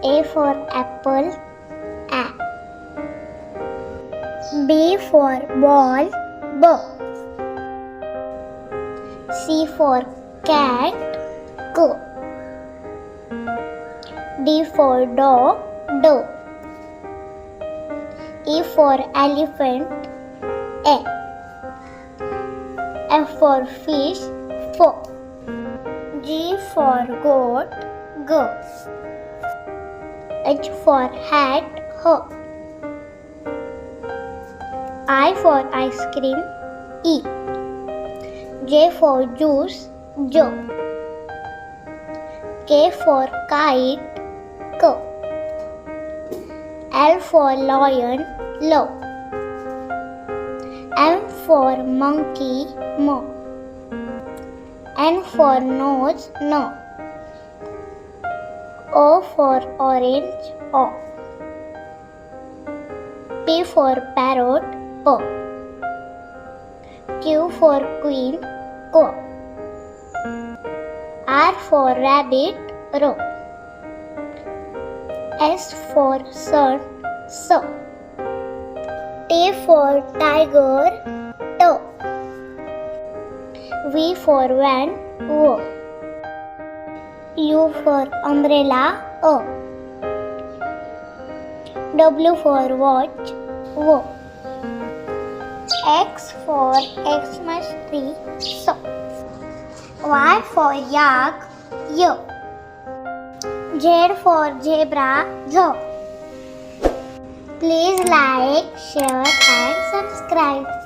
A for apple, A. B for ball, B. C for cat, C. D for dog, D. E for elephant, A. F for fish, F. G for goat, G. H for hat, H. I for ice cream, E. J for juice, J. K for kite, K. L for lion, L. M for monkey, M. N for nose, N. O for orange, O. P for parrot, P. Q for queen, Q. R for rabbit, R. S for sun, S. T for tiger, T. V for van, V. U for umbrella, O. W for watch, W. X for Xmas tree, S. Y for yak, Y. Z for zebra, Z. Please like, share and subscribe.